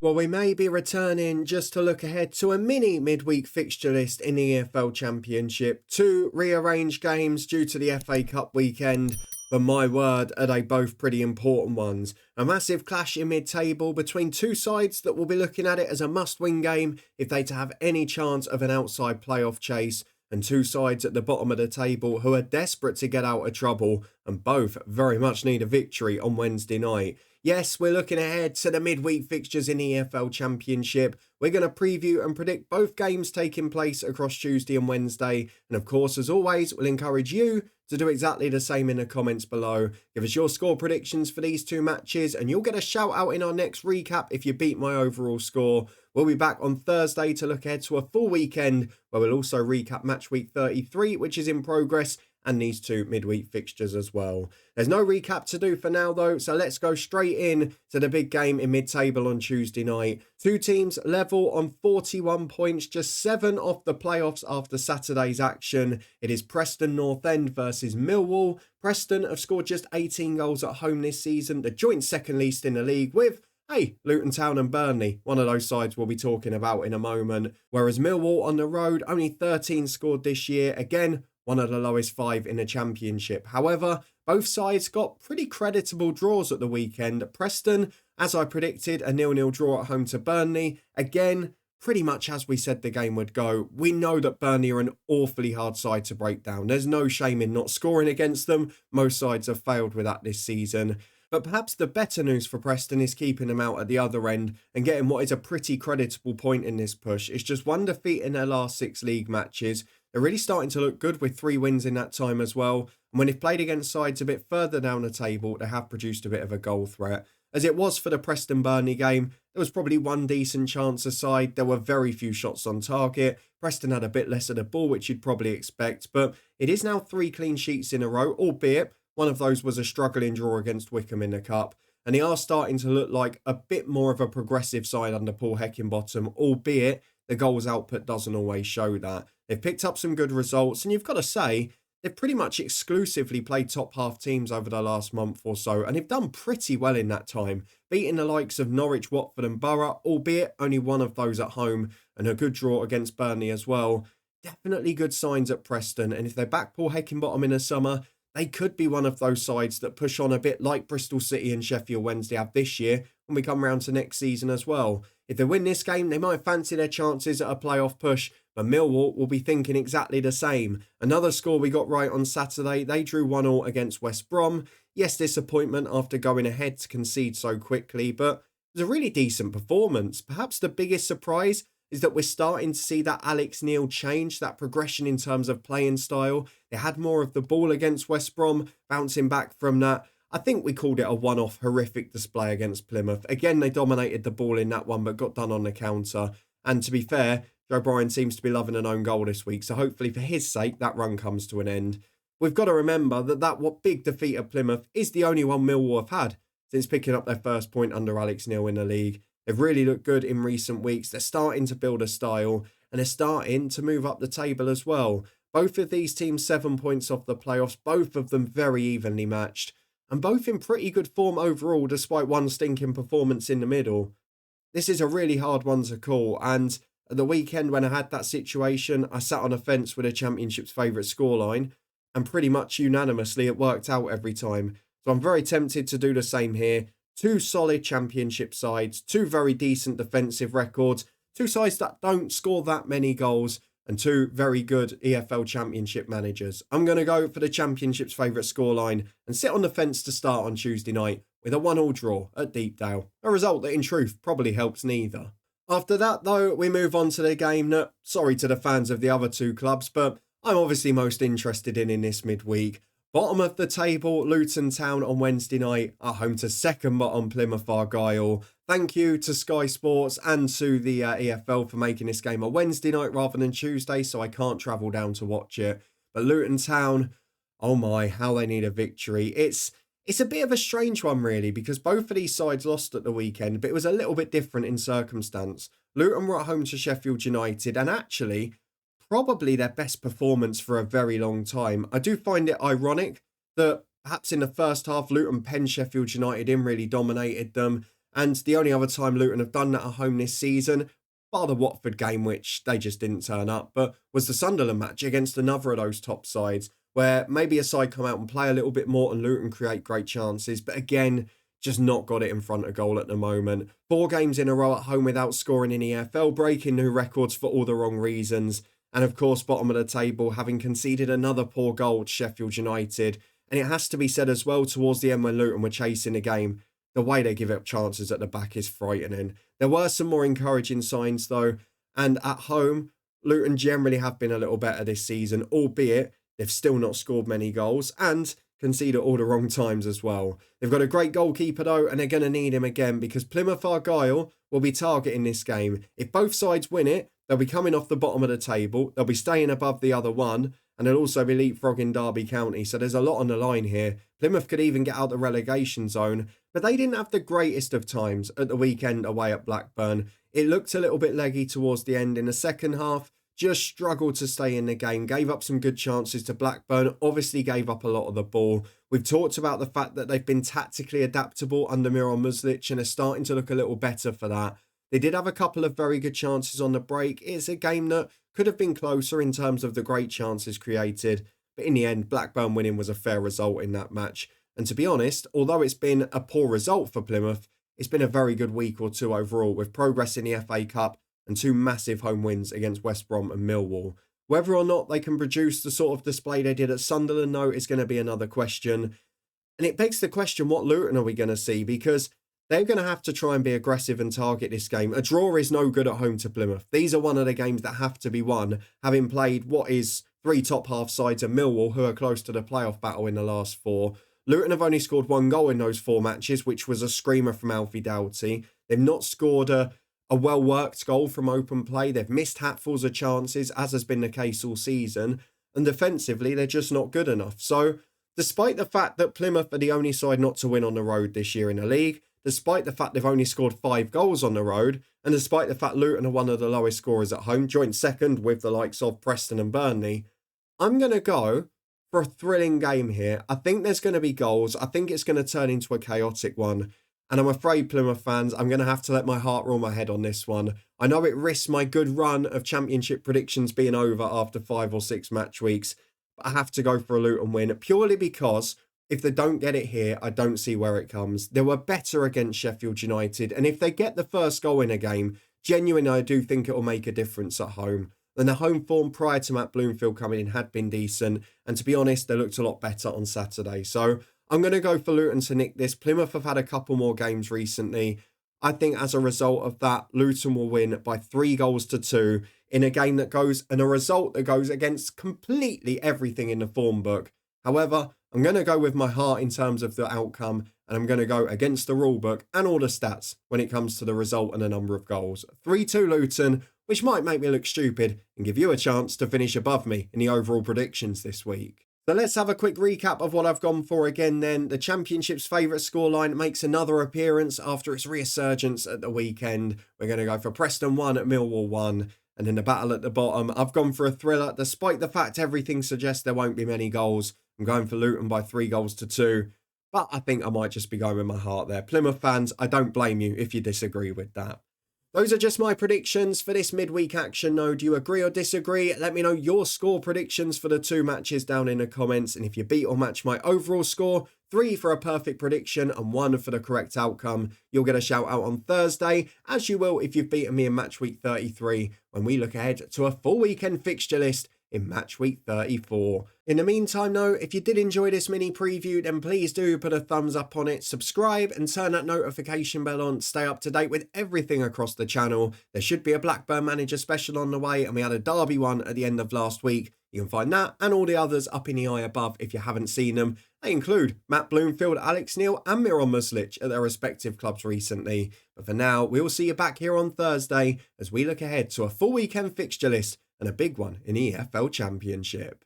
Well, we may be returning just to look ahead to a mini midweek fixture list in the EFL Championship. Two rearranged games due to the FA Cup weekend, but my word, are they both pretty important ones. A massive clash in mid-table between two sides that will be looking at it as a must-win game if they to have any chance of an outside playoff chase, and two sides at the bottom of the table who are desperate to get out of trouble and both very much need a victory on Wednesday night. Yes, we're looking ahead to the midweek fixtures in the EFL Championship. We're going to preview and predict both games taking place across Tuesday and Wednesday. And of course, as always, we'll encourage you to do exactly the same in the comments below. Give us your score predictions for these two matches and you'll get a shout out in our next recap if you beat my overall score. We'll be back on Thursday to look ahead to a full weekend where we'll also recap Matchweek 33, which is in progress, and these two midweek fixtures as well. There's no recap to do for now though, so let's go straight in to the big game in mid-table on Tuesday night. Two teams level on 41 points, just 7 off the playoffs after Saturday's action. It is Preston North End versus Millwall. Preston have scored just 18 goals at home this season, the joint second least in the league with Luton Town and Burnley, one of those sides we'll be talking about in a moment. Whereas Millwall on the road, only 13 scored this year, again, one of the lowest 5 in the Championship. However, both sides got pretty creditable draws at the weekend. Preston, as I predicted, a 0-0 draw at home to Burnley. Again, pretty much as we said the game would go. We know that Burnley are an awfully hard side to break down. There's no shame in not scoring against them. Most sides have failed with that this season. But perhaps the better news for Preston is keeping them out at the other end and getting what is a pretty creditable point in this push. It's just one defeat in their last 6 league matches. They're really starting to look good with 3 wins in that time as well. And when they've played against sides a bit further down the table, they have produced a bit of a goal threat. As it was for the Preston-Burnley game, there was probably one decent chance aside. There were very few shots on target. Preston had a bit less of the ball, which you'd probably expect. But it is now 3 clean sheets in a row, albeit one of those was a struggling draw against Wycombe in the Cup. And they are starting to look like a bit more of a progressive side under Paul Heckingbottom, albeit the goals output doesn't always show that. They've picked up some good results, and you've got to say, they've pretty much exclusively played top half teams over the last month or so, and they've done pretty well in that time, beating the likes of Norwich, Watford and Borough, albeit only one of those at home, and a good draw against Burnley as well. Definitely good signs at Preston, and if they back Paul Heckingbottom in the summer, they could be one of those sides that push on a bit like Bristol City and Sheffield Wednesday have this year when we come round to next season as well. If they win this game, they might fancy their chances at a playoff push, but Millwall will be thinking exactly the same. Another score we got right on Saturday, they drew 1-1 against West Brom. Yes, disappointment after going ahead to concede so quickly, but it was a really decent performance. Perhaps the biggest surprise is that we're starting to see that Alex Neil change, that progression in terms of playing style. They had more of the ball against West Brom, bouncing back from that. I think we called it a one-off horrific display against Plymouth. Again, they dominated the ball in that one, but got done on the counter. And to be fair, Joe Bryan seems to be loving an own goal this week, so hopefully for his sake, that run comes to an end. We've got to remember that big defeat at Plymouth is the only one Millwall have had since picking up their first point under Alex Neil in the league. They've really looked good in recent weeks. They're starting to build a style and they're starting to move up the table as well. Both of these teams 7 points off the playoffs, both of them very evenly matched and both in pretty good form overall despite one stinking performance in the middle. This is a really hard one to call, and at the weekend when I had that situation, I sat on a fence with a Championship's favourite scoreline and pretty much unanimously it worked out every time. So I'm very tempted to do the same here. 2 solid Championship sides, 2 very decent defensive records, 2 sides that don't score that many goals, and 2 very good EFL Championship managers. I'm going to go for the Championship's favourite scoreline and sit on the fence to start on Tuesday night with a 1-1 draw at Deepdale, a result that in truth probably helps neither. After that though, we move on to the game that, sorry to the fans of the other 2 clubs, but I'm obviously most interested in this midweek. Bottom of the table, Luton Town on Wednesday night are home to second bottom Plymouth Argyle. Thank you to Sky Sports and to the EFL for making this game a Wednesday night rather than Tuesday, so I can't travel down to watch it. But Luton Town, oh my, how they need a victory. It's a bit of a strange one really, because both of these sides lost at the weekend, but it was a little bit different in circumstance. Luton were at home to Sheffield United, and actually probably their best performance for a very long time. I do find it ironic that perhaps in the first half, Luton penned Sheffield United in, really dominated them. And the only other time Luton have done that at home this season, bar the Watford game, which they just didn't turn up, but was the Sunderland match against another of those top sides, where maybe a side come out and play a little bit more and Luton create great chances. But again, just not got it in front of goal at the moment. 4 games in a row at home without scoring in EFL, breaking new records for all the wrong reasons. And of course, bottom of the table, having conceded another poor goal to Sheffield United. And it has to be said as well, towards the end when Luton were chasing the game, the way they give up chances at the back is frightening. There were some more encouraging signs though. And at home, Luton generally have been a little better this season, albeit they've still not scored many goals and concede at all the wrong times as well. They've got a great goalkeeper though, and they're going to need him again because Plymouth Argyle will be targeting this game. If both sides win it, they'll be coming off the bottom of the table. They'll be staying above the other one, and they'll also be leapfrogging Derby County. So there's a lot on the line here. Plymouth could even get out the relegation zone, but they didn't have the greatest of times at the weekend away at Blackburn. It looked a little bit leggy towards the end in the second half. Just struggled to stay in the game, gave up some good chances to Blackburn, obviously gave up a lot of the ball. We've talked about the fact that they've been tactically adaptable under Miron Muslic and are starting to look a little better for that. They did have a couple of very good chances on the break. It's a game that could have been closer in terms of the great chances created, but in the end, Blackburn winning was a fair result in that match. And to be honest, although it's been a poor result for Plymouth, it's been a very good week or two overall, with progress in the FA Cup and 2 massive home wins against West Brom and Millwall. Whether or not they can produce the sort of display they did at Sunderland, though, is going to be another question. And it begs the question, what Luton are we going to see? Because they're going to have to try and be aggressive and target this game. A draw is no good at home to Plymouth. These are one of the games that have to be won, having played what is 3 top half sides of Millwall, who are close to the playoff battle in the last 4. Luton have only scored 1 goal in those 4 matches, which was a screamer from Alfie Doughty. They've not scored a well-worked goal from open play. They've missed hatfuls of chances, as has been the case all season. And defensively, they're just not good enough. So, despite the fact that Plymouth are the only side not to win on the road this year in the league, despite the fact they've only scored 5 goals on the road, and despite the fact Luton are one of the lowest scorers at home, joint second with the likes of Preston and Burnley, I'm going to go for a thrilling game here. I think there's going to be goals. I think it's going to turn into a chaotic one. And I'm afraid, Plymouth fans, I'm going to have to let my heart rule my head on this one. I know it risks my good run of championship predictions being over after 5 or 6 match weeks, but I have to go for a Luton win, purely because if they don't get it here, I don't see where it comes. They were better against Sheffield United, and if they get the first goal in a game, genuinely I do think it will make a difference at home. And the home form prior to Matt Bloomfield coming in had been decent, and to be honest, they looked a lot better on Saturday. So I'm going to go for Luton to nick this. Plymouth have had a couple more games recently. I think as a result of that, Luton will win by 3 goals to 2 in a game that goes, and a result that goes against completely everything in the form book. However, I'm going to go with my heart in terms of the outcome, and I'm going to go against the rule book and all the stats when it comes to the result and the number of goals. 3-2 Luton, which might make me look stupid and give you a chance to finish above me in the overall predictions this week. So let's have a quick recap of what I've gone for again then. The Championship's favourite scoreline makes another appearance after its resurgence at the weekend. We're going to go for Preston 1 at Millwall 1. And in the battle at the bottom, I've gone for a thriller. Despite the fact everything suggests there won't be many goals, I'm going for Luton by 3 goals to 2. But I think I might just be going with my heart there. Plymouth fans, I don't blame you if you disagree with that. Those are just my predictions for this midweek action. No, do you agree or disagree? Let me know your score predictions for the 2 matches down in the comments. And if you beat or match my overall score, 3 for a perfect prediction and 1 for the correct outcome, you'll get a shout out on Thursday, as you will if you've beaten me in Matchweek 33, when we look ahead to a full weekend fixture list in Matchweek 34. In the meantime though, if you did enjoy this mini preview, then please do put a thumbs up on it, subscribe and turn that notification bell on to stay up to date with everything across the channel. There should be a Blackburn manager special on the way, and we had a Derby one at the end of last week. You can find that and all the others up in the eye above if you haven't seen them. They include Matt Bloomfield, Alex Neil and Miron Muslic at their respective clubs recently. But for now, we will see you back here on Thursday as we look ahead to a full weekend fixture list and a big one in EFL Championship.